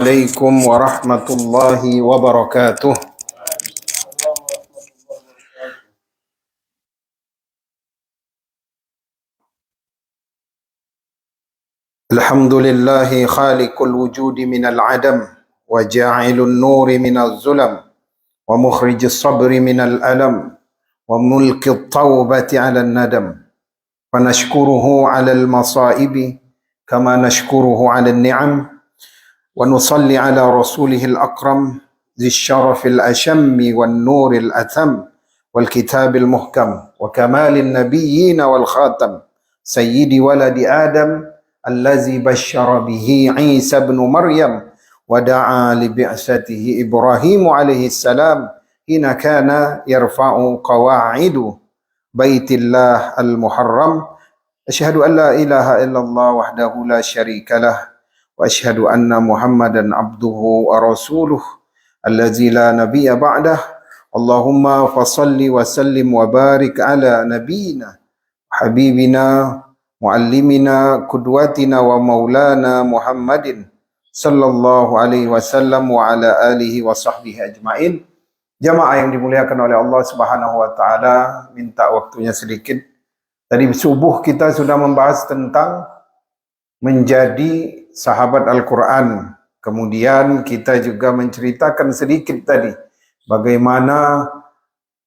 عليكم ورحمة الله وبركاته. الحمد لله خالق الوجود من العدم وجاعل النور من الظلم ومخرج الصبر من الألم وملك التوبة على الندم، فنشكره على المصائب كما نشكره على النعم، ونصلي على رسوله الأكرم ذي الشرف الأشم والنور الأتم والكتاب المحكم وكمال النبيين والخاتم سيد ولد آدم الذي بشر به عيسى بن مريم ودعا لبعثته إبراهيم عليه السلام حين كان يرفع قواعد بيت الله المحرم. أشهد أن لا إله إلا الله وحده لا شريك له وأشهد أن محمدا عبده ورسوله الذي لا نبي بعده. اللهم فصل وسلم وبارك على نبينا حبيبنا معلمنا قدوتنا ومولانا محمد صلى الله عليه وسلم وعلى آله وصحبه أجمعين. Jamaah yang dimuliakan oleh Allah Subhanahu wa taala, minta waktunya sedikit. Tadi subuh kita sudah membahas tentang menjadi sahabat Al-Quran. Kemudian kita juga menceritakan sedikit tadi bagaimana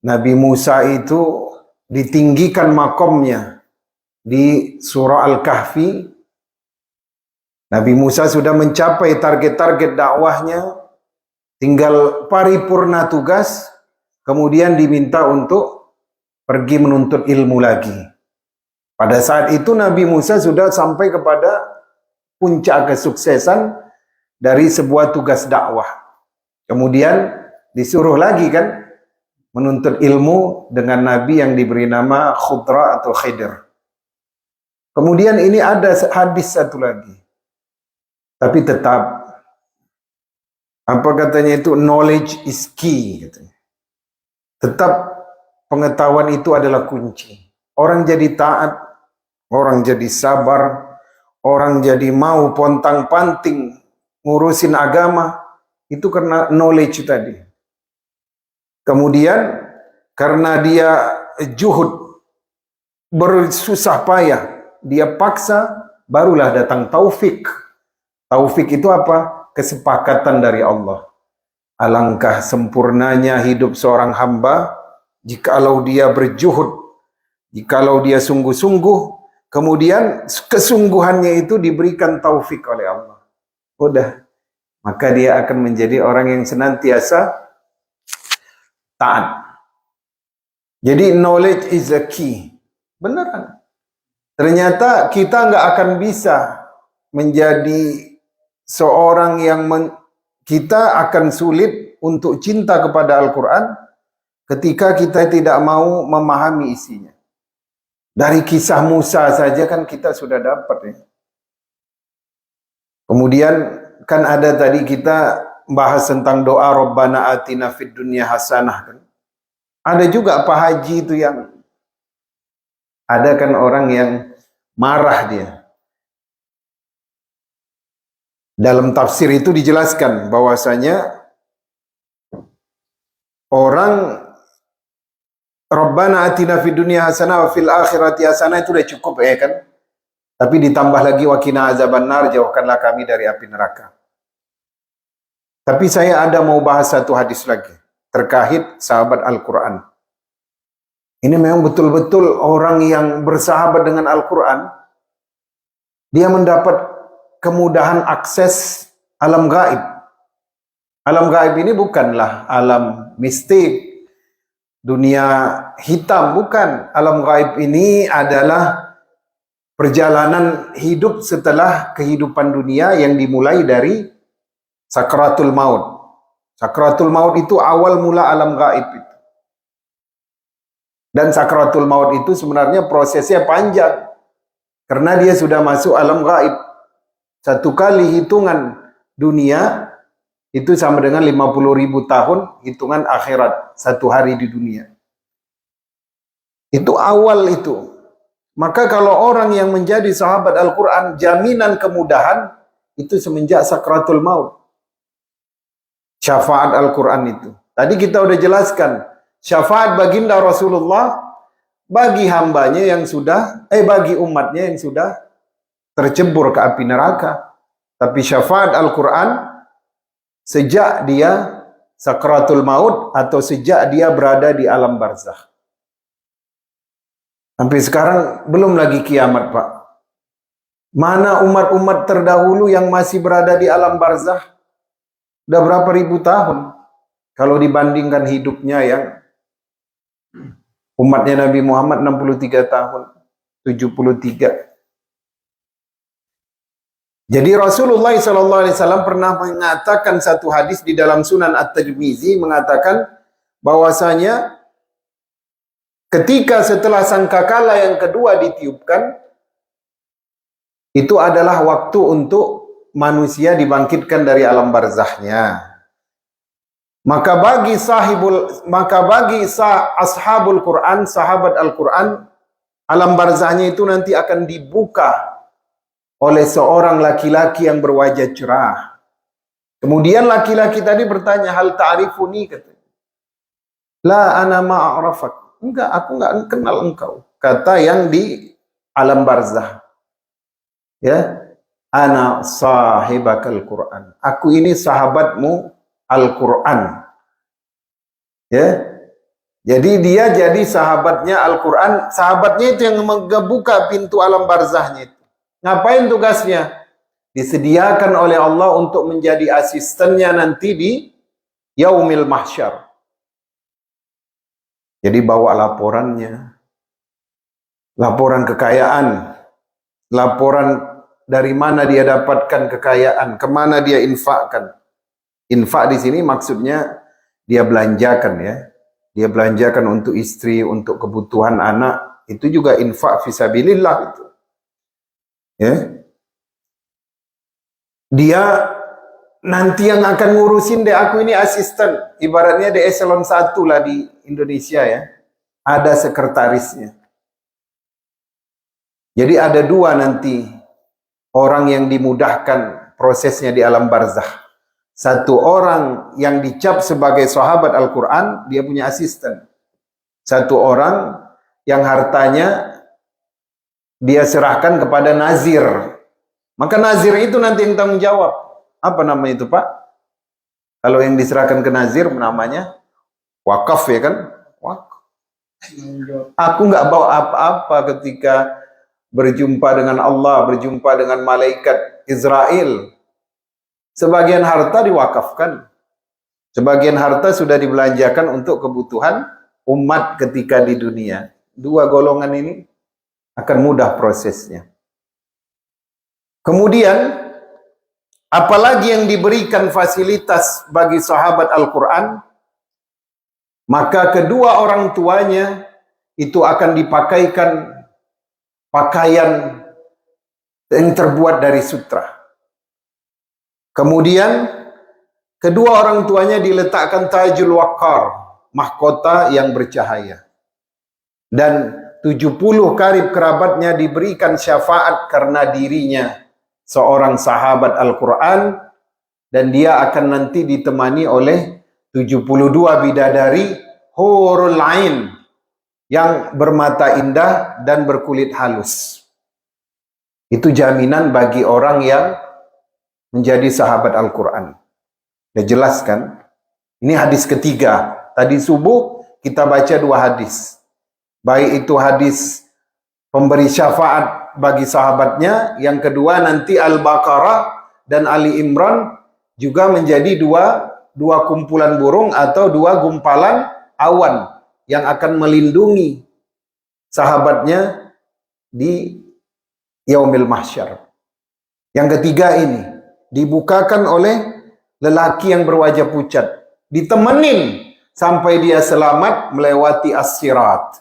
Nabi Musa itu ditinggikan makomnya di surah Al-Kahfi. Nabi Musa sudah mencapai target-target dakwahnya, tinggal paripurna tugas, kemudian diminta untuk pergi menuntut ilmu lagi. Pada saat itu Nabi Musa sudah sampai kepada puncak kesuksesan dari sebuah tugas dakwah. Kemudian disuruh lagi kan menuntut ilmu dengan Nabi yang diberi nama Khudra atau Khidir. Kemudian ini ada hadis satu lagi. Tapi tetap, apa katanya itu, knowledge is key katanya. Tetap pengetahuan itu adalah kunci. Orang jadi taat, orang jadi sabar, orang jadi mau pontang-panting ngurusin agama, itu karena knowledge tadi. Kemudian karena dia juhud, bersusah payah, dia paksa, barulah datang taufik. Taufik itu apa? Kesepakatan dari Allah. Alangkah sempurnanya hidup seorang hamba jikalau dia berjuhud, jikalau dia sungguh-sungguh, kemudian kesungguhannya itu diberikan taufik oleh Allah. Udah, maka dia akan menjadi orang yang senantiasa taat. Jadi knowledge is the key. Beneran. Ternyata kita nggak akan bisa menjadi seorang yang kita akan sulit untuk cinta kepada Al-Quran ketika kita tidak mau memahami isinya. Dari kisah Musa saja kan kita sudah dapat ya. Kemudian kan ada tadi kita bahas tentang doa Rabbana atina fid dunya hasanah kan. Ada juga Pak Haji itu yang ada kan orang yang marah dia. Dalam tafsir itu dijelaskan bahwasanya orang Rabbana atina fid dunya hasanah wa fil akhirati hasanah itu sudah cukup ya kan. Tapi ditambah lagi wa qina azabannar, jauhkanlah kami dari api neraka. Tapi saya ada mau bahas satu hadis lagi terkait sahabat Al-Quran. Ini memang betul-betul orang yang bersahabat dengan Al-Quran, dia mendapat kemudahan akses alam gaib. Alam gaib ini bukanlah alam mistik, dunia hitam, bukan. Alam gaib ini adalah perjalanan hidup setelah kehidupan dunia yang dimulai dari sakratul maut. Sakratul maut itu awal mula alam gaib itu. Dan sakratul maut itu sebenarnya prosesnya panjang. Karena dia sudah masuk alam gaib. Satu kali hitungan dunia itu sama dengan 50.000 tahun hitungan akhirat, satu hari di dunia. Itu awal itu. Maka kalau orang yang menjadi sahabat Al-Quran, jaminan kemudahan itu semenjak sakratul maut. syafaat Al-Quran itu. Tadi kita udah jelaskan, syafaat baginda Rasulullah bagi hambanya yang sudah, bagi umatnya yang sudah tercebur ke api neraka. Tapi syafaat Al-Quran sejak dia sakratul maut atau sejak dia berada di alam barzakh. Sampai sekarang belum lagi kiamat, Pak. Mana umat-umat terdahulu yang masih berada di alam barzakh? Udah berapa ribu tahun kalau dibandingkan hidupnya yang umatnya Nabi Muhammad 63 tahun, 73. Jadi Rasulullah SAW pernah mengatakan satu hadis di dalam Sunan At-Tirmizi, mengatakan bahwasanya ketika setelah sangkakala yang kedua ditiupkan, itu adalah waktu untuk manusia dibangkitkan dari alam barzakhnya. Maka bagi ashabul Quran, sahabat Al-Quran, alam barzakhnya itu nanti akan dibuka oleh seorang laki-laki yang berwajah cerah. Kemudian laki-laki tadi bertanya, hal ta'rifuni, katanya. La ana ma'arafak. Enggak, aku enggak kenal engkau. Kata yang di alam barzakh. Ya, ana sahibakal Quran. Aku ini sahabatmu Al-Quran. Ya. Jadi dia jadi sahabatnya Al-Quran. Sahabatnya itu yang membuka pintu alam barzakhnya itu. Ngapain tugasnya? Disediakan oleh Allah untuk menjadi asistennya nanti di Yaumil Mahsyar. Jadi bawa laporannya. Laporan kekayaan. Laporan dari mana dia dapatkan kekayaan, kemana dia infakkan. Infak di sini maksudnya dia belanjakan, ya. Dia belanjakan untuk istri, untuk kebutuhan anak. Itu juga infak fisabilillah itu. Ya. Dia nanti yang akan ngurusin deh, aku ini asisten. Ibaratnya di eselon 1 lah di Indonesia, ya. Ada sekretarisnya. Jadi ada dua nanti orang yang dimudahkan prosesnya di alam barzakh. Satu orang yang dicap sebagai sahabat Al-Quran, dia punya asisten. Satu orang yang hartanya dia serahkan kepada nazir. Maka nazir itu nanti yang tanggung jawab. Apa nama itu, Pak? Kalau yang diserahkan ke nazir namanya wakaf, ya kan? Wakaf. Aku nggak bawa apa-apa ketika berjumpa dengan Allah, berjumpa dengan malaikat Israel. Sebagian harta diwakafkan. Sebagian harta sudah dibelanjakan untuk kebutuhan umat ketika di dunia. Dua golongan ini akan mudah prosesnya. Kemudian, apalagi yang diberikan fasilitas bagi sahabat Al-Quran, maka kedua orang tuanya itu akan dipakaikan pakaian yang terbuat dari sutra. Kemudian kedua orang tuanya diletakkan tajul waqar, mahkota yang bercahaya. Dan 70 karib kerabatnya diberikan syafaat karena dirinya seorang sahabat Al-Quran, dan dia akan nanti ditemani oleh 72 bidadari hurul ain yang bermata indah dan berkulit halus. Itu jaminan bagi orang yang menjadi sahabat Al-Quran. Sudah jelas kan? Ini hadis ketiga. Tadi subuh kita baca dua hadis. Baik itu hadis pemberi syafaat bagi sahabatnya. Yang kedua nanti Al-Baqarah dan Ali Imran juga menjadi dua kumpulan burung atau dua gumpalan awan yang akan melindungi sahabatnya di Yaumil Mahsyar. Yang ketiga ini dibukakan oleh lelaki yang berwajah pucat, ditemenin sampai dia selamat melewati as-sirat.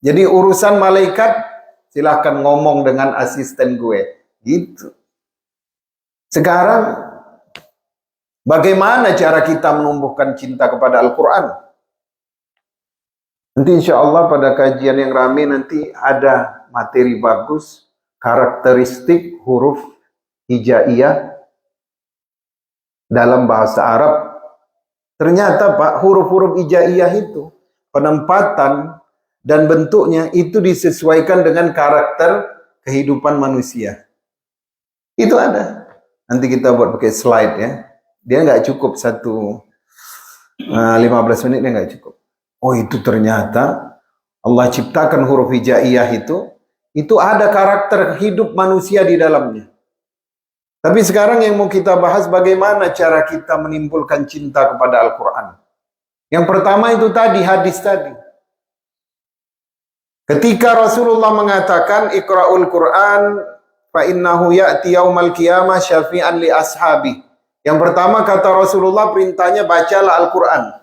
Jadi urusan malaikat silahkan ngomong dengan asisten gue, gitu. Sekarang bagaimana cara kita menumbuhkan cinta kepada Al-Quran? Nanti insya Allah pada kajian yang rame nanti ada materi bagus, karakteristik huruf hijaiyah dalam bahasa Arab Ternyata Pak, huruf-huruf hijaiyah itu penempatan dan bentuknya itu disesuaikan dengan karakter kehidupan manusia. Itu ada. Nanti kita buat pakai slide ya. Dia nggak cukup 15 menit, dia nggak cukup. Oh, itu ternyata Allah ciptakan huruf hijaiyah itu ada karakter hidup manusia di dalamnya. Tapi sekarang yang mau kita bahas bagaimana cara kita menimbulkan cinta kepada Al-Quran. Yang pertama itu tadi, hadis tadi. Ketika Rasulullah mengatakan, Iqra'ul Quran, fa innahu ya'ti yaumal qiyamah syafi'an li ashabi. Yang pertama kata Rasulullah, perintahnya bacalah Al-Quran.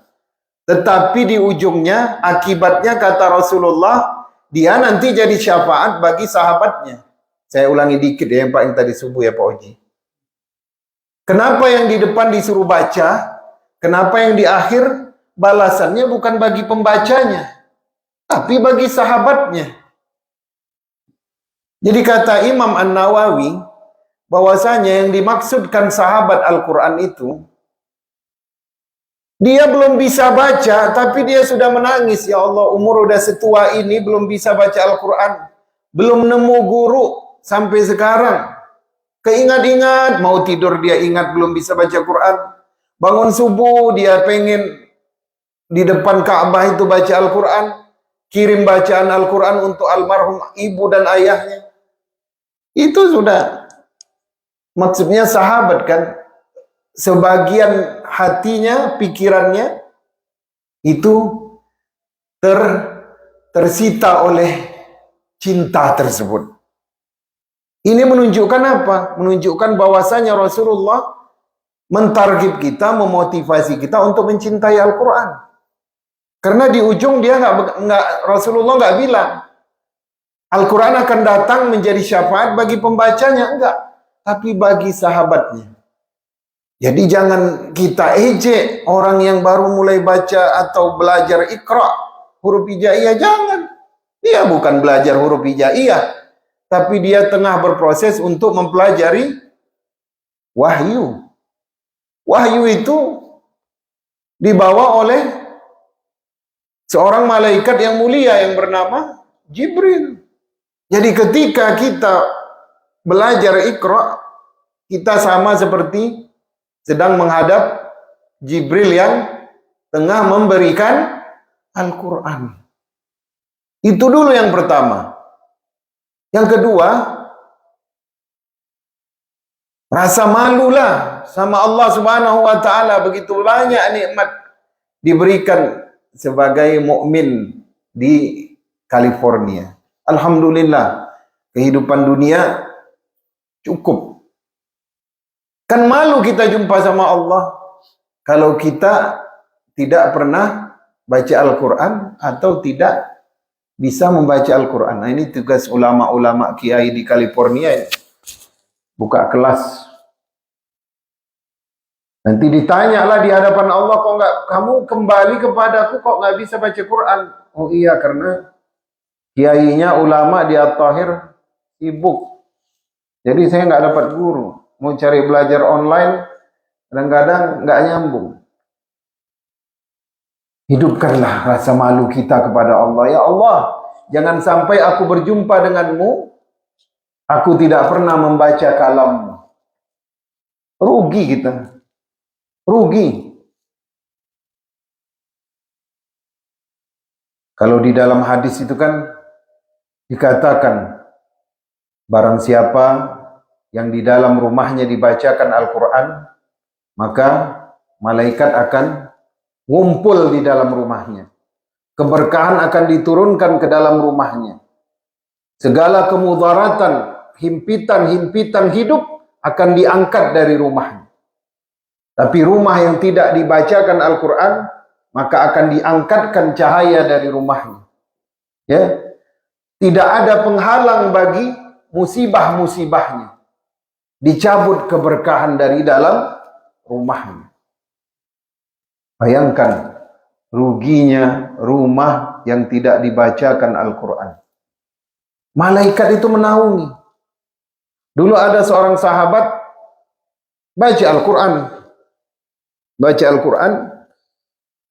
Tetapi di ujungnya, akibatnya kata Rasulullah, dia nanti jadi syafaat bagi sahabatnya. Saya ulangi dikit ya, Pak, yang tadi subuh ya Pak Oji. Kenapa yang di depan disuruh baca? Kenapa yang di akhir balasannya bukan bagi pembacanya, tapi bagi sahabatnya? Jadi kata Imam An-Nawawi, bahwasanya yang dimaksudkan sahabat Al-Quran itu, dia belum bisa baca, tapi dia sudah menangis. Ya Allah, umur udah setua ini belum bisa baca Al-Quran. Belum nemu guru sampai sekarang. Keingat-ingat, mau tidur dia ingat belum bisa baca Quran. Bangun subuh dia pengen di depan Ka'bah itu baca Al-Quran. Kirim bacaan Al-Quran untuk almarhum ibu dan ayahnya. Itu sudah maksudnya sahabat kan. Sebagian hatinya, pikirannya itu tersita oleh cinta tersebut. Ini menunjukkan apa? Menunjukkan bahwasanya Rasulullah mentarget kita, memotivasi kita untuk mencintai Al-Quran. Karena di ujung dia Rasulullah nggak bilang Al-Quran akan datang menjadi syafaat bagi pembacanya, enggak, tapi bagi sahabatnya. Jadi jangan kita ejek orang yang baru mulai baca atau belajar Iqra, huruf hijaiyah, jangan. Dia bukan belajar huruf hijaiyah, tapi dia tengah berproses untuk mempelajari wahyu. Wahyu itu dibawa oleh seorang malaikat yang mulia yang bernama Jibril. Jadi ketika kita belajar Iqra, kita sama seperti sedang menghadap Jibril yang tengah memberikan Al-Quran. Itu dulu yang pertama. Yang kedua, rasa malulah sama Allah Subhanahu wa taala, begitu banyak nikmat diberikan sebagai mukmin di California. Alhamdulillah, kehidupan dunia cukup. Kan malu kita jumpa sama Allah kalau kita tidak pernah baca Al-Quran atau tidak bisa membaca Al-Quran. Nah, ini tugas ulama-ulama kiai di California ya. Buka kelas. Nanti ditanyalah di hadapan Allah, kok nggak kamu kembali kepadaku kok nggak bisa baca Quran? Oh iya, karena kiainya ulama di At-Tahir sibuk. Jadi saya nggak dapat guru. Mau cari belajar online, kadang-kadang nggak nyambung. Hidupkanlah rasa malu kita kepada Allah. Ya Allah, jangan sampai aku berjumpa denganmu, aku tidak pernah membaca kalammu. Rugi kita. Rugi. Kalau di dalam hadis itu kan dikatakan, barang siapa yang di dalam rumahnya dibacakan Al-Quran, maka malaikat akan ngumpul di dalam rumahnya. Keberkahan akan diturunkan ke dalam rumahnya. Segala kemudaratan, himpitan-himpitan hidup akan diangkat dari rumahnya. Tapi rumah yang tidak dibacakan Al-Quran, maka akan diangkatkan cahaya dari rumahnya. Ya, tidak ada penghalang bagi musibah-musibahnya. Dicabut keberkahan dari dalam rumahnya. Bayangkan ruginya rumah yang tidak dibacakan Al-Quran. Malaikat itu menaungi. Dulu ada seorang sahabat baca Al-Quran. Baca Al-Quran.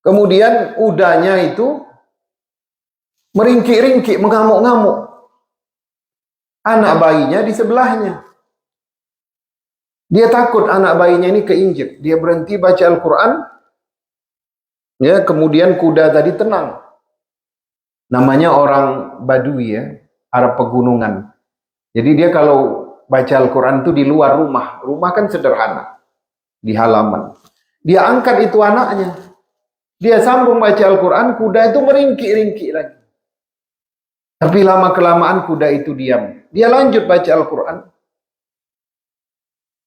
Kemudian udahnya itu meringkik-ringkik, mengamuk-ngamuk. Anak bayinya di sebelahnya. Dia takut anak bayinya ini keinjek. Dia berhenti baca Al-Quran. Ya, kemudian kuda tadi tenang. Namanya orang Badui ya, Arab pegunungan. Jadi dia kalau baca Al-Quran itu di luar rumah. Rumah kan sederhana. Di halaman. Dia angkat itu anaknya. Dia sambung baca Al-Quran, kuda itu meringkik-ringkik lagi. Tapi lama-kelamaan kuda itu diam. Dia lanjut baca Al-Quran.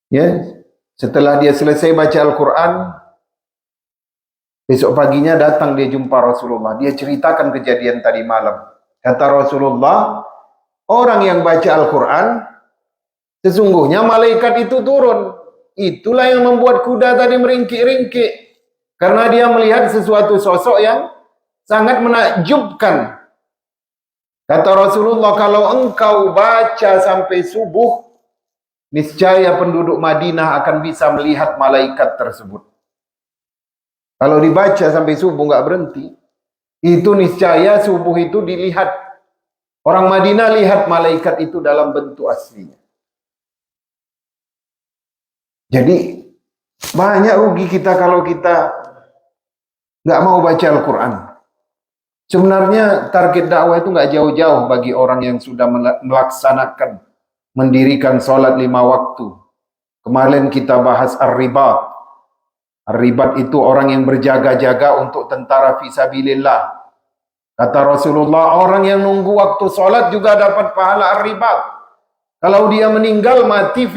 Ya, setelah dia selesai baca Al-Quran, besok paginya datang dia jumpa Rasulullah. Dia ceritakan kejadian tadi malam. Kata Rasulullah, orang yang baca Al-Quran, sesungguhnya malaikat itu turun. Itulah yang membuat kuda tadi meringkik-ringkik. Karena dia melihat sesuatu sosok yang sangat menakjubkan. Kata Rasulullah, kalau engkau baca sampai subuh, niscaya penduduk Madinah akan bisa melihat malaikat tersebut. Kalau dibaca sampai subuh nggak berhenti, itu niscaya subuh itu dilihat. Orang Madinah lihat malaikat itu dalam bentuk aslinya. Jadi banyak rugi kita kalau kita nggak mau baca Al-Quran. Sebenarnya target dakwah itu nggak jauh-jauh bagi orang yang sudah melaksanakan, mendirikan sholat 5 waktu. Kemarin kita bahas ar-ribat. Ar-ribat itu orang yang berjaga-jaga untuk tentara fisabilillah. Kata Rasulullah, orang yang nunggu waktu sholat juga dapat pahala ar-ribat. Kalau dia meninggal mati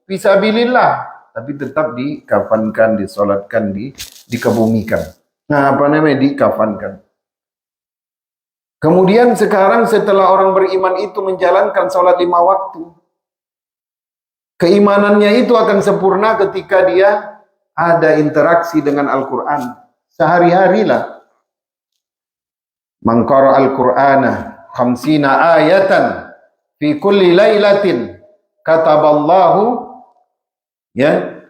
fisabilillah, tapi tetap dikafankan, disolatkan, dikebumikan. Nah, apa namanya? Dikafankan. Kemudian sekarang setelah orang beriman itu menjalankan sholat 5 waktu, keimanannya itu akan sempurna ketika dia ada interaksi dengan Al-Quran. Sehari-hari lah. Man qara al-Qur'ana 50 ayatan fi kulli lailatin kataballahu ya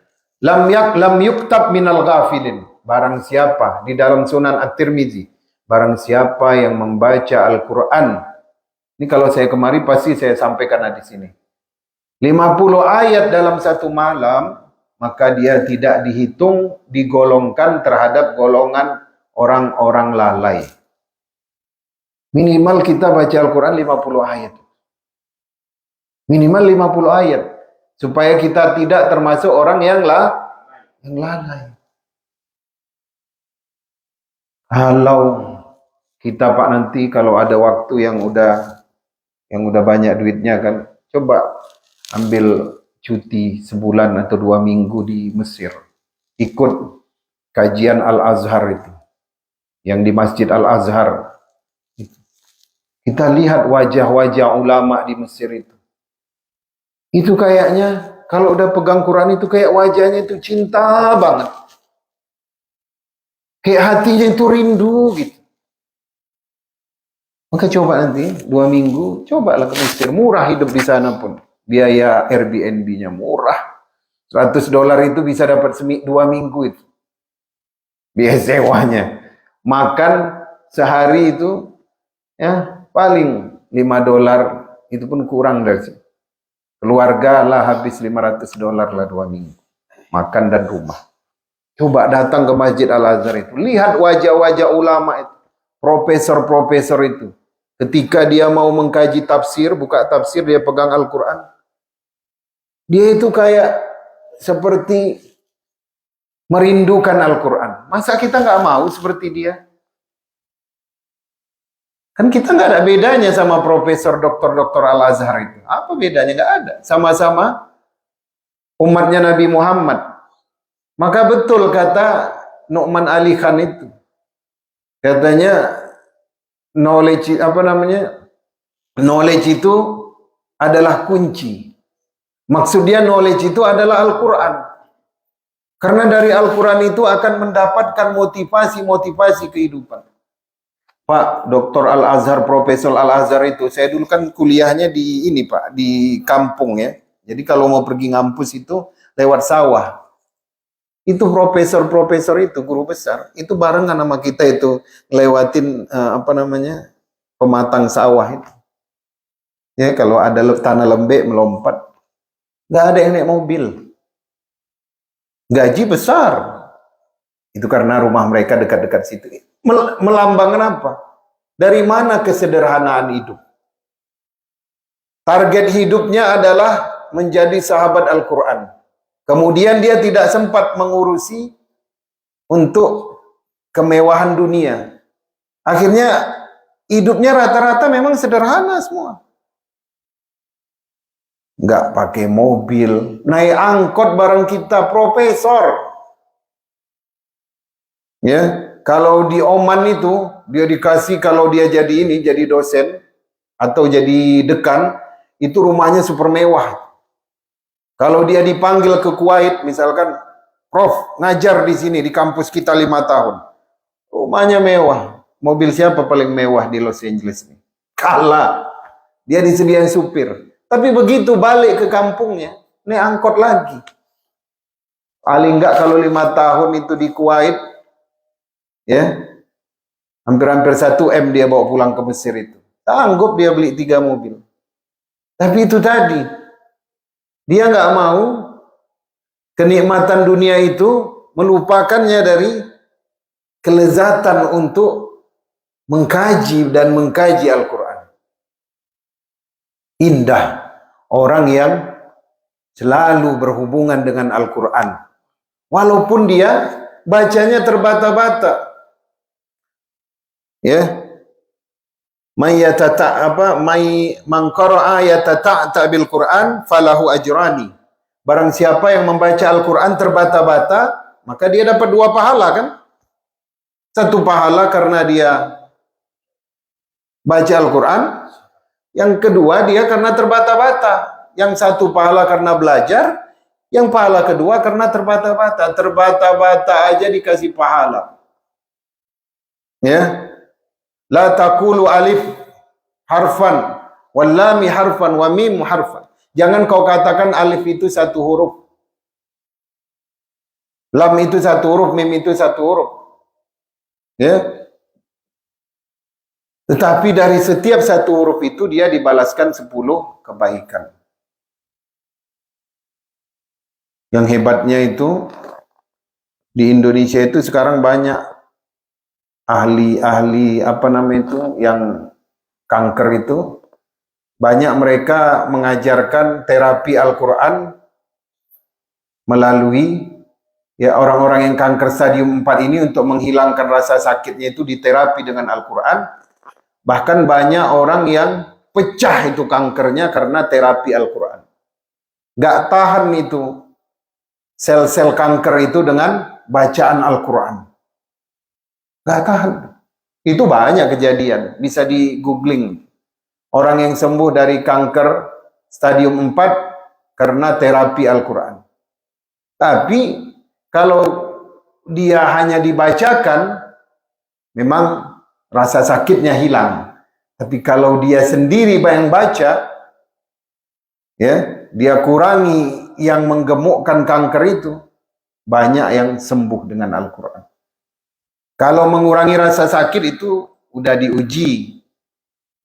lam yuktab minal ghafilin. Barang siapa di dalam Sunan At-Tirmizi, barang siapa yang membaca Al-Quran, ini kalau saya kemari pasti saya sampaikan di sini, 50 ayat dalam satu malam, maka dia tidak dihitung, digolongkan terhadap golongan orang-orang lalai. Minimal kita baca Al-Quran 50 ayat. Minimal 50 ayat. Supaya kita tidak termasuk orang yang lalai. Kalau kita Pak nanti kalau ada waktu yang udah banyak duitnya kan, coba ambil cuti sebulan atau 2 minggu di Mesir. Ikut kajian Al-Azhar itu. Yang di Masjid Al-Azhar. Kita lihat wajah-wajah ulama di Mesir itu. Itu kayaknya kalau udah pegang Quran itu kayak wajahnya itu cinta banget. Kayak hatinya itu rindu gitu. Maka coba nanti 2 minggu, cobalah ke Mesir. Murah hidup di sana pun. Biaya Airbnb-nya murah. $100 itu bisa dapat 2 minggu itu. Biaya sewanya. Makan sehari itu ya paling $5 itu pun kurang dari situ. Keluarga lah habis $500 lah 2 minggu. Makan dan rumah. Coba datang ke Masjid Al-Azhar itu. Lihat wajah-wajah ulama itu. Profesor-profesor itu. Ketika dia mau mengkaji tafsir, buka tafsir, dia pegang Al-Quran. Dia itu kayak seperti merindukan Al-Quran. Masa kita nggak mau seperti dia? Kan kita nggak ada bedanya sama profesor, doktor Al-Azhar itu. Apa bedanya? Nggak ada. Sama-sama umatnya Nabi Muhammad. Maka betul kata Nu'man Ali Khan itu. Katanya knowledge itu adalah kunci. Maksud dia knowledge itu adalah Al-Quran. Karena dari Al-Quran itu akan mendapatkan motivasi kehidupan. Pak, Dr. Al-Azhar, Profesor Al-Azhar itu, saya dulu kan kuliahnya di ini Pak, di kampung ya. Jadi kalau mau pergi ngampus itu lewat sawah. Itu profesor-profesor itu, guru besar, itu barengan sama kita itu lewatin pematang sawah itu. Ya, kalau ada tanah lembek melompat, nggak ada yang naik mobil. Gaji besar. Itu karena rumah mereka dekat-dekat situ. Melambangkan apa? Dari mana kesederhanaan hidup? Target hidupnya adalah menjadi sahabat Al-Quran. Kemudian dia tidak sempat mengurusi untuk kemewahan dunia. Akhirnya hidupnya rata-rata memang sederhana semua. Nggak pakai mobil, naik angkot bareng kita profesor. Ya, kalau di Oman itu dia dikasih, kalau dia jadi dosen atau jadi dekan, itu rumahnya super mewah. Kalau dia dipanggil ke Kuwait, misalkan, Prof, ngajar di sini di kampus kita 5 tahun, rumahnya mewah. Mobil siapa paling mewah di Los Angeles nih? Kalah. Dia disediain supir. Tapi begitu balik ke kampungnya, naik angkot lagi. Paling enggak kalau 5 tahun itu di Kuwait, ya, hampir-hampir 1 M dia bawa pulang ke Mesir itu. Sanggup dia beli 3 mobil. Tapi itu tadi, dia nggak mau kenikmatan dunia itu melupakannya dari kelezatan untuk mengkaji Al-Quran. Indah orang yang selalu berhubungan dengan Al-Quran, walaupun dia bacanya terbata-bata. Ya, man qara'a yatata'ta bil Quran falahu ajrani. Barang siapa yang membaca Al-Quran terbata-bata, maka dia dapat 2 pahala kan? 1 pahala karena dia baca Al-Quran, yang kedua dia karena terbata-bata. Yang 1 pahala karena belajar, yang pahala kedua karena terbata-bata. Terbata-bata aja dikasih pahala. Ya. La taqulu alif harfan wal lam harfan wa mim harfan. Jangan kau katakan alif itu 1 huruf, lam itu 1 huruf, mim itu 1 huruf. Ya. Tetapi dari setiap 1 huruf itu dia dibalaskan 10 kebaikan. Yang hebatnya itu di Indonesia itu sekarang banyak ahli-ahli yang kanker itu, banyak mereka mengajarkan terapi Al-Quran melalui orang-orang yang kanker stadium 4 ini untuk menghilangkan rasa sakitnya itu diterapi dengan Al-Quran. Bahkan banyak orang yang pecah itu kankernya karena terapi Al-Quran. Gak tahan itu sel-sel kanker itu dengan bacaan Al-Quran. Gak tahan. Itu banyak kejadian. Bisa di googling. Orang yang sembuh dari kanker stadium 4 karena terapi Al-Quran. Tapi kalau dia hanya dibacakan, memang rasa sakitnya hilang. Tapi kalau dia sendiri yang baca, ya, dia kurangi yang menggemukkan kanker itu, banyak yang sembuh dengan Al-Quran. Kalau mengurangi rasa sakit itu udah diuji,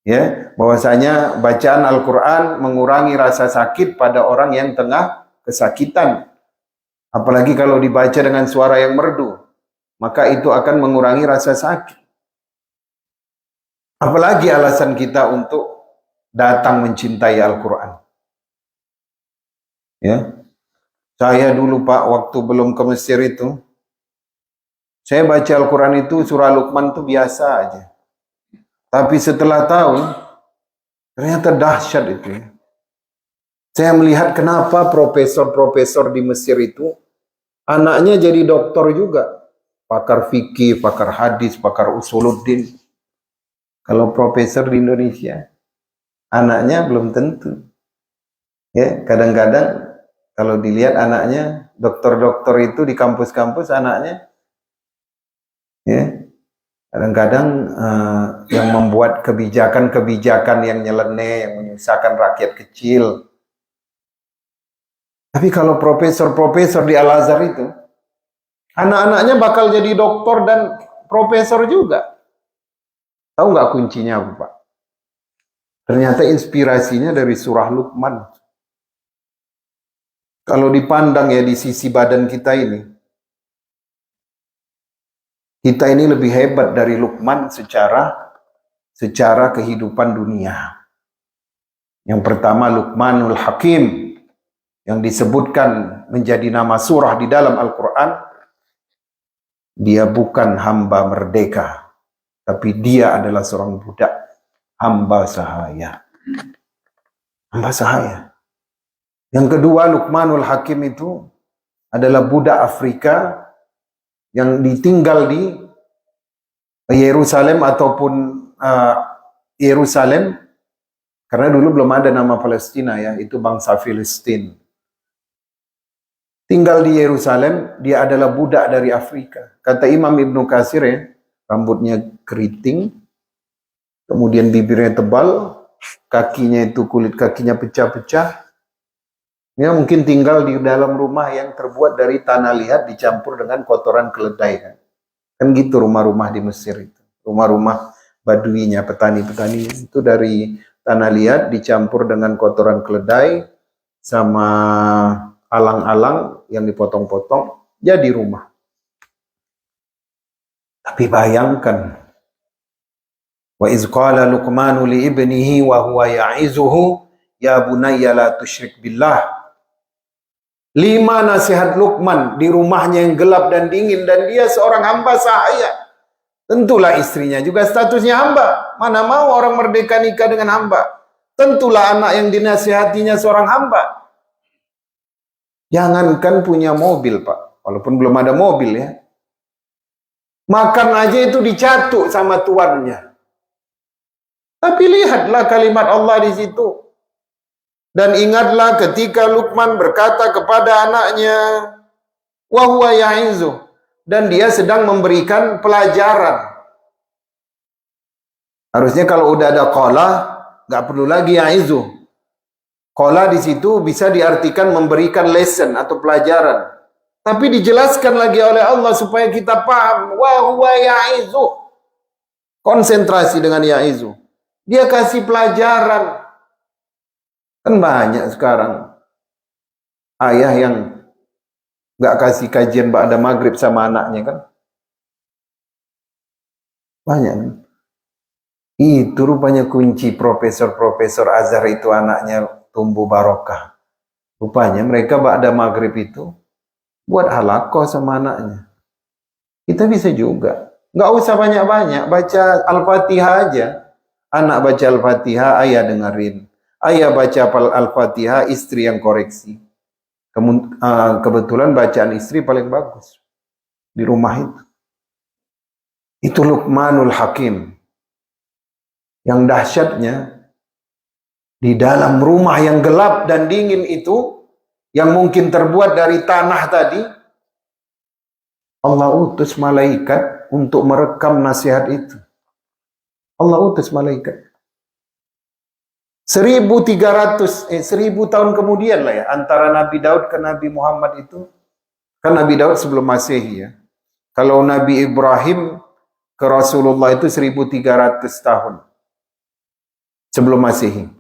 ya, bahwasanya bacaan Al-Quran mengurangi rasa sakit pada orang yang tengah kesakitan. Apalagi kalau dibaca dengan suara yang merdu, maka itu akan mengurangi rasa sakit. Apalagi alasan kita untuk datang mencintai Al-Quran. Ya, saya dulu Pak, waktu belum ke Mesir itu, saya baca Al-Quran itu surah Luqman itu biasa aja. Tapi setelah tahu, ternyata dahsyat itu. Saya melihat kenapa profesor-profesor di Mesir itu anaknya jadi dokter juga, pakar fikih, pakar hadis, pakar usuluddin. Kalau profesor di Indonesia, anaknya belum tentu. Ya, kadang-kadang kalau dilihat anaknya dokter-dokter itu di kampus-kampus anaknya, ya, kadang-kadang yang membuat kebijakan-kebijakan yang nyeleneh, yang menyusahkan rakyat kecil. Tapi kalau profesor-profesor di Al-Azhar itu, Anak-anaknya bakal jadi doktor dan profesor juga. Tahu nggak kuncinya apa, Pak? Ternyata inspirasinya dari surah Luqman. Kalau dipandang ya di sisi badan kita ini lebih hebat dari Luqman secara kehidupan dunia. Yang pertama Luqmanul Hakim, yang disebutkan menjadi nama surah di dalam Al-Quran. Dia bukan hamba merdeka, tapi dia adalah seorang budak, hamba sahaya. Hamba sahaya. Yang kedua, Luqmanul Hakim itu adalah budak Afrika yang ditinggal di Yerusalem ataupun Yerusalem, karena dulu belum ada nama Palestina ya, itu bangsa Filistin. Tinggal di Yerusalem, dia adalah budak dari Afrika. Kata Imam Ibnu Katsir ya, rambutnya keriting, kemudian bibirnya tebal, kakinya itu kulit kakinya pecah-pecah. Dia mungkin tinggal di dalam rumah yang terbuat dari tanah liat dicampur dengan kotoran keledai kan. Kan gitu rumah-rumah di Mesir itu. Rumah-rumah baduinya, petani-petani itu dari tanah liat dicampur dengan kotoran keledai sama alang-alang yang dipotong-potong jadi rumah. Tapi bayangkan, wa iz qala Luqmanu li ibnihi wa huwa ya'izuhu ya bunayya la tusyrik billah. 5 nasihat Luqman di rumahnya yang gelap dan dingin, dan dia seorang hamba sahaya. Tentulah istrinya juga statusnya hamba. Mana mau orang merdeka nikah dengan hamba. Tentulah anak yang dinasihatinya seorang hamba. Jangankan punya mobil, Pak. Walaupun belum ada mobil ya. Makan aja itu dicatuk sama tuannya. Tapi lihatlah kalimat Allah di situ. Dan ingatlah ketika Luqman berkata kepada anaknya, wa huwa ya'izuh, dan dia sedang memberikan pelajaran. Harusnya kalau udah ada qala, nggak perlu lagi ya'izuh. Qala di situ bisa diartikan memberikan lesson atau pelajaran. Tapi dijelaskan lagi oleh Allah supaya kita paham, wa huwa ya'izuh. Konsentrasi dengan ya'izuh. Dia kasih pelajaran. Kan banyak sekarang ayah yang nggak kasih kajian ba'da maghrib sama anaknya kan. Banyak kan. Itu rupanya kunci profesor-profesor Azhar itu anaknya tumbuh barokah. Rupanya mereka ba'da maghrib itu buat halaqah sama anaknya. Kita bisa juga. Nggak usah banyak-banyak, baca Al-Fatihah aja. Anak baca Al-Fatihah, ayah dengerin. Ayah baca Al-Fatihah, istri yang koreksi. Kebetulan bacaan istri paling bagus di rumah itu. Itu Luqmanul Hakim. Yang dahsyatnya, di dalam rumah yang gelap dan dingin itu, yang mungkin terbuat dari tanah tadi, Allah utus malaikat untuk merekam nasihat itu. Allah utus malaikat. 1000 tahun kemudian lah ya, antara Nabi Daud ke Nabi Muhammad itu. Kan Nabi Daud sebelum Masehi ya. Kalau Nabi Ibrahim ke Rasulullah itu 1300 tahun sebelum Masehi.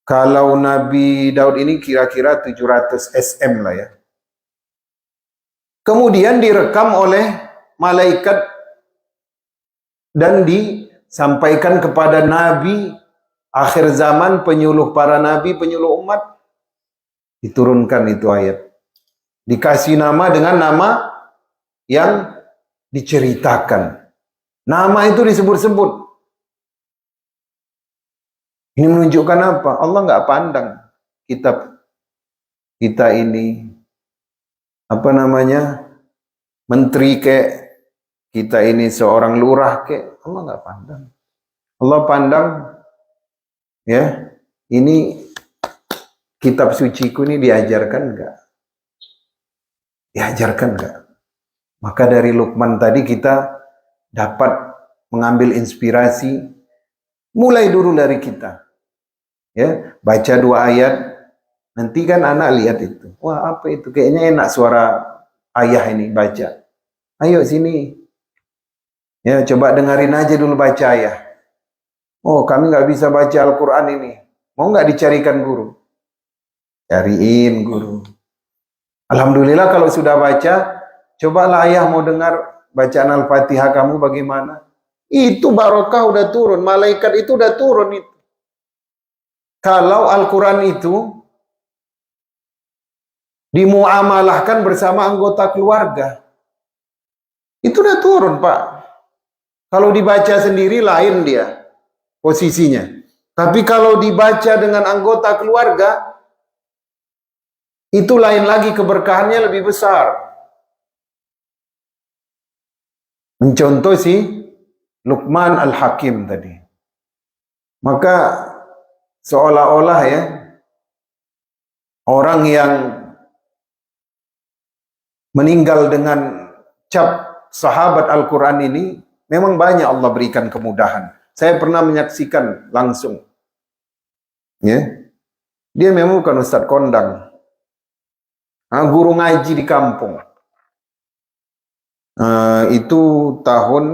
Kalau Nabi Daud ini kira-kira 700 SM lah ya. Kemudian direkam oleh malaikat dan disampaikan kepada Nabi akhir zaman, penyuluh para nabi, penyuluh umat. Diturunkan itu ayat. Dikasih nama dengan nama yang diceritakan. Nama itu disebut-sebut. Ini menunjukkan apa? Allah nggak pandang kita ini apa namanya, menteri kek, kita ini seorang lurah kek. Allah nggak pandang. Allah pandang, ya, ini kitab suciku ini diajarkan enggak? Diajarkan enggak? Maka dari Luqman tadi kita dapat mengambil inspirasi mulai dulu dari kita. Ya, baca 2 ayat, nanti kan anak lihat itu. Wah, apa itu? Kayaknya enak suara ayah ini baca. Ayo sini. Ya, coba dengerin aja dulu baca ayah. Oh, kami nggak bisa baca Al-Quran ini. Mau nggak dicarikan guru? Cariin guru. Alhamdulillah kalau sudah baca, cobalah ayah mau dengar bacaan Al-Fatihah kamu bagaimana. Itu barokah udah turun, malaikat itu udah turun itu. Kalau Al-Quran itu dimuamalahkan bersama anggota keluarga, itu udah turun Pak. Kalau dibaca sendiri lain dia posisinya. Tapi kalau dibaca dengan anggota keluarga, itu lain lagi, keberkahannya lebih besar. Mencontoh si Luqman Al-Hakim tadi. Maka seolah-olah ya, orang yang meninggal dengan cap sahabat Al-Quran ini, memang banyak Allah berikan kemudahan. Saya pernah menyaksikan langsung. Ya, dia memang bukan Ustadz kondang. Guru ngaji di kampung. Itu tahun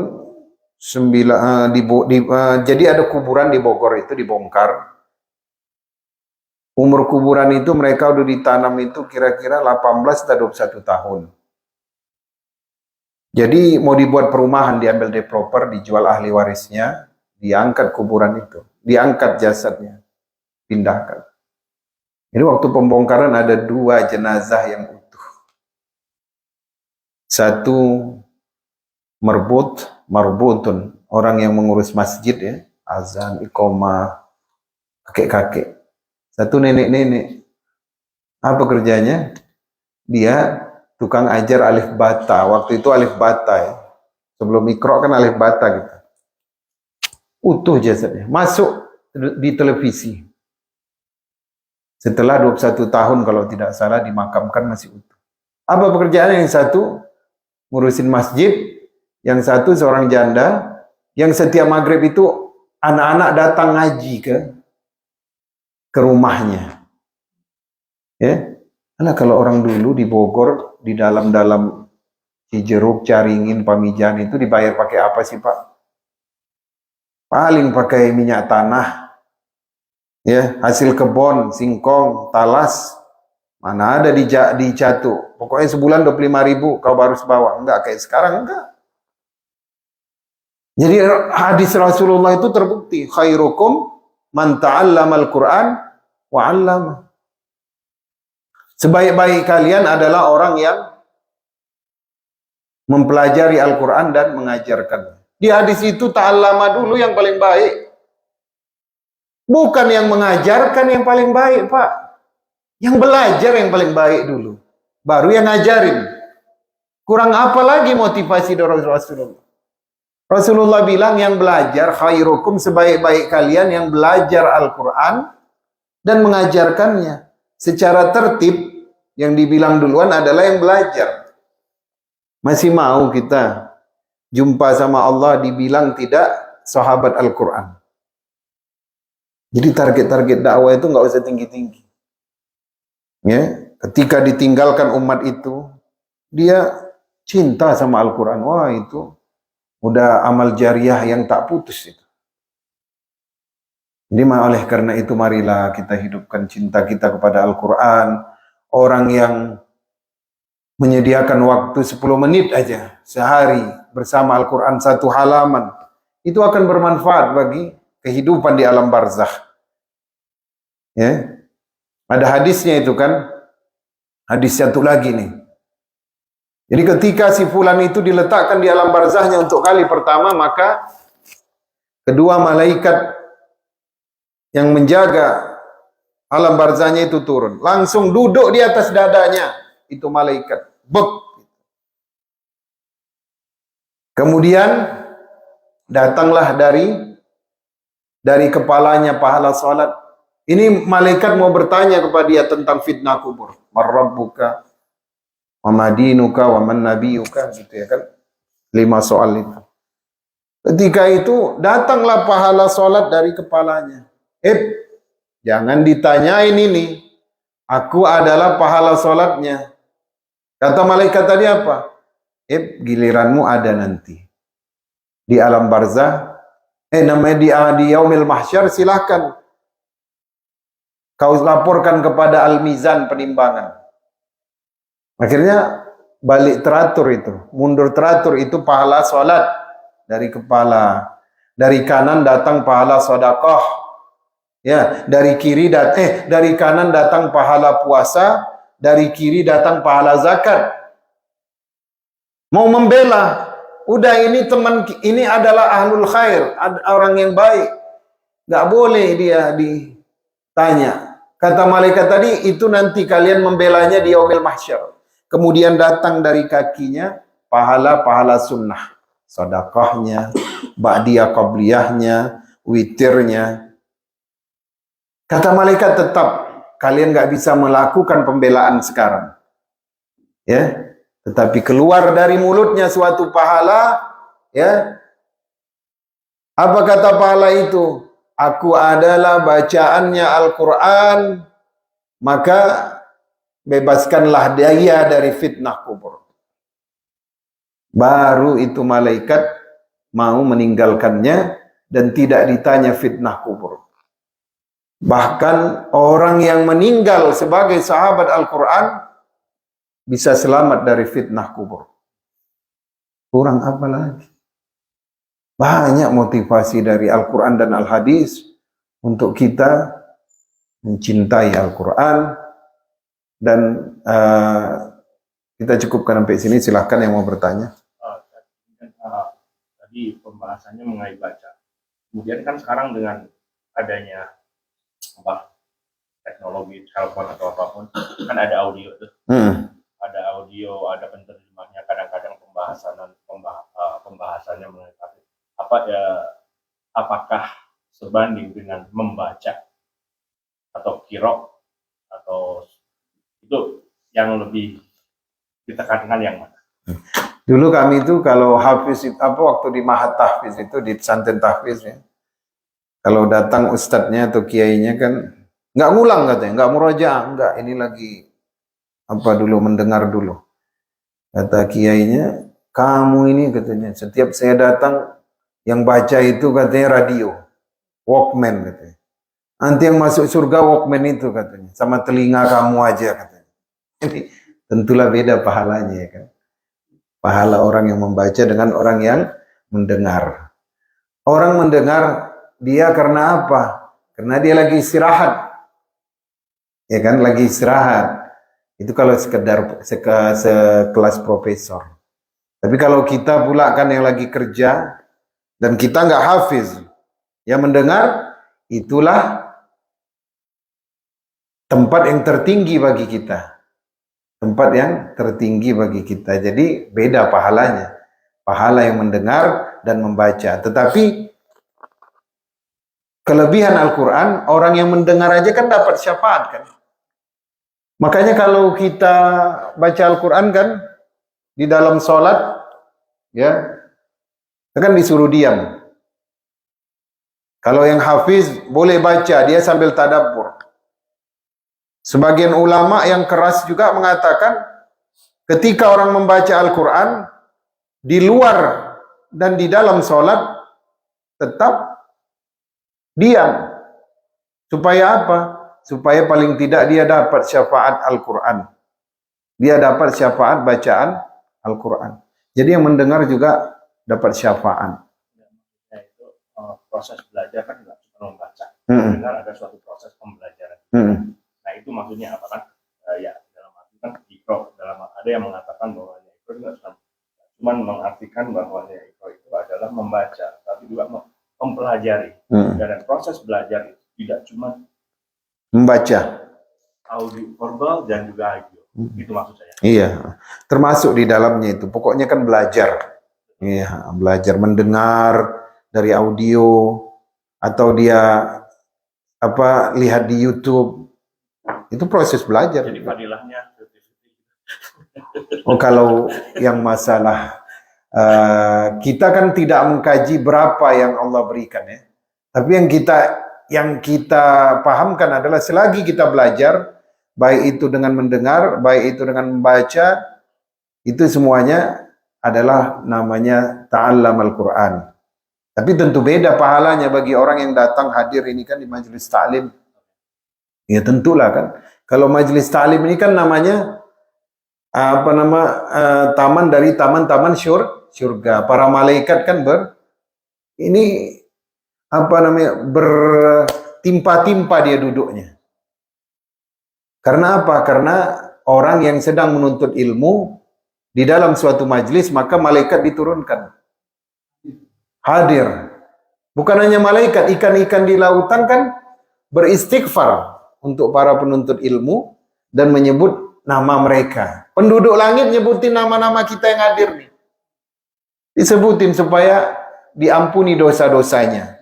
jadi ada kuburan di Bogor itu dibongkar. Umur kuburan itu mereka udah ditanam itu kira-kira 18 atau 21 tahun. Jadi mau dibuat perumahan, diambil developer, dijual ahli warisnya, diangkat kuburan itu, diangkat jasadnya, pindahkan. Ini waktu pembongkaran ada 2 jenazah yang utuh. Satu marbutun, orang yang mengurus masjid ya, azan, iqomah, kakek-kakek. Satu nenek-nenek. Apa kerjanya? Dia tukang ajar alif bata. Waktu itu alif bata ya. Sebelum Iqra kan alif bata gitu. Utuh jasadnya. Masuk di televisi. Setelah 21 tahun kalau tidak salah dimakamkan masih utuh. Apa pekerjaannya? Yang satu ngurusin masjid, yang satu seorang janda, yang setiap maghrib itu anak-anak datang ngaji ke rumahnya. Ya. Karena kalau orang dulu di Bogor, di dalam Cijeruk, Caringin, Pamijahan itu dibayar pakai apa sih Pak? Paling pakai minyak tanah. Ya, hasil kebon, singkong, talas, mana ada di Catu. Pokoknya sebulan 25.000 kau baru sebawa. Enggak kayak sekarang, enggak. Jadi hadis Rasulullah itu terbukti, khairukum man ta'allamal Qur'an wa 'allama. Sebaik-baik kalian adalah orang yang mempelajari Al-Qur'an dan mengajarkan. Di hadis itu ta'allama dulu yang paling baik. Bukan yang mengajarkan yang paling baik, Pak. Yang belajar yang paling baik dulu. Baru yang ngajarin. Kurang apa lagi motivasi dari Rasulullah? Rasulullah bilang yang belajar, khairukum, sebaik-baik kalian yang belajar Al-Quran dan mengajarkannya. Secara tertib, yang dibilang duluan adalah yang belajar. Masih mau kita jumpa sama Allah dibilang tidak sahabat Al-Quran. Jadi target-target dakwah itu nggak usah tinggi-tinggi. Ya, ketika ditinggalkan umat itu, dia cinta sama Al-Quran. Wah, itu udah amal jariah yang tak putus itu. Jadi oleh karena itu marilah kita hidupkan cinta kita kepada Al-Quran. Orang yang menyediakan waktu 10 menit aja sehari bersama Al-Quran 1 halaman, itu akan bermanfaat bagi kehidupan di alam barzakh. Ya. Ada hadisnya itu kan. Hadis satu lagi nih. Jadi ketika si fulan itu diletakkan di alam barzakhnya untuk kali pertama, maka kedua malaikat yang menjaga alam barzakhnya itu turun. Langsung duduk di atas dadanya itu malaikat. Bek. Kemudian datanglah dari kepalanya pahala salat. Ini malaikat mau bertanya kepada dia tentang fitnah kubur. Marrabbuka wa madinuka wa man nabiyuka, gitu ya kan. 5 soal itu. Ketika itu datanglah pahala salat dari kepalanya. Jangan ditanyain ini. Aku adalah pahala salatnya. Kata malaikat tadi apa? Giliranmu ada nanti. Di alam barzah, namanya di yaumil mahsyar, silahkan kau laporkan kepada al-mizan, penimbangan. Akhirnya balik teratur itu, mundur teratur itu pahala sholat dari kepala. Dari kanan datang pahala sedekah. Ya, dari kanan datang pahala puasa, dari kiri datang pahala zakat. Mau membela, udah ini teman, ini adalah ahlul khair, orang yang baik. Nggak boleh dia ditanya. Kata malaikat tadi, itu nanti kalian membelanya di yaumil mahsyar. Kemudian datang dari kakinya pahala-pahala sunnah. Sedekahnya, ba'diyah qabliyahnya, witirnya. Kata malaikat tetap, kalian nggak bisa melakukan pembelaan sekarang. Ya, tetapi keluar dari mulutnya suatu pahala, ya. Apa kata pahala itu? Aku adalah bacaannya Al-Quran, maka bebaskanlah dia dari fitnah kubur. Baru itu malaikat mau meninggalkannya dan tidak ditanya fitnah kubur. Bahkan orang yang meninggal sebagai sahabat Al-Quran bisa selamat dari fitnah kubur. Kurang apa lagi? Banyak motivasi dari Al-Quran dan Al-Hadis untuk kita mencintai Al-Quran. Dan kita cukupkan sampai sini. Silahkan yang mau bertanya. Tadi pembahasannya mengenai baca. Kemudian kan sekarang dengan adanya teknologi telepon atau apapun, kan ada audio tuh. Ada audio, ada penerjemahnya, kadang-kadang pembahasannya mengenai apakah sebanding dengan membaca atau qiraah, atau itu yang lebih ditekankan yang mana? Dulu kami itu kalau hafiz itu waktu di Mahat Tahfiz itu, di pesantren tahfiz ya, kalau datang ustadznya atau kiainya kan nggak ngulang katanya, nggak murojaah, nggak, ini lagi mendengar dulu. Kata kiainya, kamu ini katanya, setiap saya datang yang baca itu katanya radio, Walkman katanya. Nanti yang masuk surga Walkman itu katanya, sama telinga kamu aja katanya. Ini tentulah beda pahalanya ya kan. Pahala orang yang membaca dengan orang yang mendengar. Orang mendengar dia karena apa? Karena dia lagi istirahat. Ya kan, lagi istirahat. Itu kalau sekedar sekelas profesor. Tapi kalau kita pula kan yang lagi kerja dan kita nggak hafiz, yang mendengar, itulah tempat yang tertinggi bagi kita. Tempat yang tertinggi bagi kita. Jadi beda pahalanya. Pahala yang mendengar dan membaca. Tetapi kelebihan Al-Quran, orang yang mendengar aja kan dapat syafaat kan. Makanya kalau kita baca Al-Quran kan, di dalam sholat, ya, kita kan disuruh diam. Kalau yang hafiz boleh baca, dia sambil tadabbur. Sebagian ulama yang keras juga mengatakan, ketika orang membaca Al-Quran, di luar dan di dalam sholat, tetap diam. Supaya apa? Supaya paling tidak dia dapat syafaat Al-Quran. Dia dapat syafaat bacaan Al-Quran. Jadi yang mendengar juga dapat syafaat. Ya, itu proses belajar kan tidak cuma membaca. Mendengar ada suatu proses pembelajaran. Nah itu maksudnya apa kan? Ya dalam arti kan ikro, ada yang mengatakan bahwa ikro itu cuma mengartikan bahwa ikro itu adalah membaca, tapi juga mempelajari. Dan proses belajar itu tidak cuma membaca, audio verbal dan juga audio. Itu maksud saya. Iya, termasuk di dalamnya itu. Pokoknya kan belajar. Iya, belajar mendengar dari audio atau dia lihat di YouTube. Itu proses belajar. Jadi fadilahnya. Oh, kalau yang masalah kita kan tidak mengkaji berapa yang Allah berikan ya. Tapi yang kita pahamkan adalah selagi kita belajar, baik itu dengan mendengar, baik itu dengan membaca, Itu semuanya adalah namanya ta'allamal Quran. Tapi tentu beda pahalanya bagi orang yang datang hadir ini kan di majelis ta'lim. Ya tentulah kan. Kalau majelis ta'lim ini kan namanya taman dari taman-taman surga. Para malaikat kan bertimpa-timpa dia duduknya. Karena apa? Karena orang yang sedang menuntut ilmu di dalam suatu majelis, maka malaikat diturunkan. Hadir. Bukan hanya malaikat, ikan-ikan di lautan kan beristighfar untuk para penuntut ilmu dan menyebut nama mereka. Penduduk langit nyebutin nama-nama kita yang hadir nih. Disebutin supaya diampuni dosa-dosanya.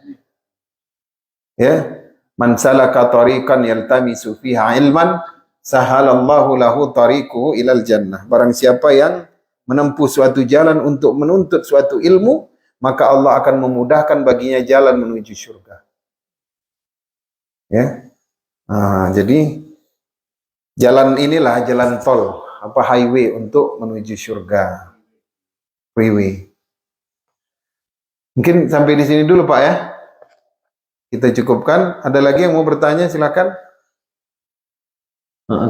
Ya. Man salaka tariqan yaltamisu fiha ilman sahalallahu lahu tariquhu ilal jannah. Barang siapa yang menempuh suatu jalan untuk menuntut suatu ilmu, maka Allah akan memudahkan baginya jalan menuju surga. Ya. Jadi jalan inilah jalan tol, highway untuk menuju surga. Freeway. Mungkin sampai di sini dulu Pak ya. Kita cukupkan. Ada lagi yang mau bertanya, silakan.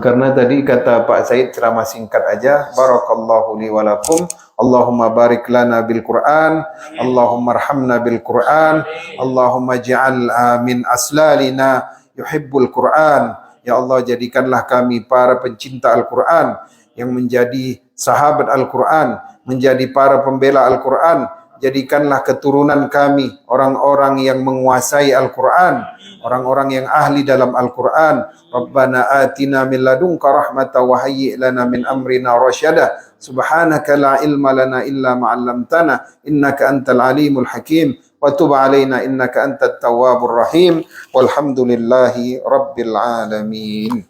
Karena tadi kata Pak Said ceramah singkat aja. Barakallahu li wa lakum. Allahumma barik lana bil Quran. Allahumma arhamna bil Quran. Allahumma ja'al min aslalina yuhibbul Quran. Ya Allah, jadikanlah kami para pencinta Al-Quran yang menjadi sahabat Al-Quran, menjadi para pembela Al-Quran. Jadikanlah keturunan kami orang-orang yang menguasai Al-Quran, orang-orang yang ahli dalam Al-Quran. Rabbana atina min ladunka rahmatan wa hayyi' lana min amrina rasyada. Subhanaka la ilma lana illa ma 'allamtana innaka antal alimul hakim wa tub 'alaina innaka antat tawwabur rahim. Walhamdulillahi rabbil alamin.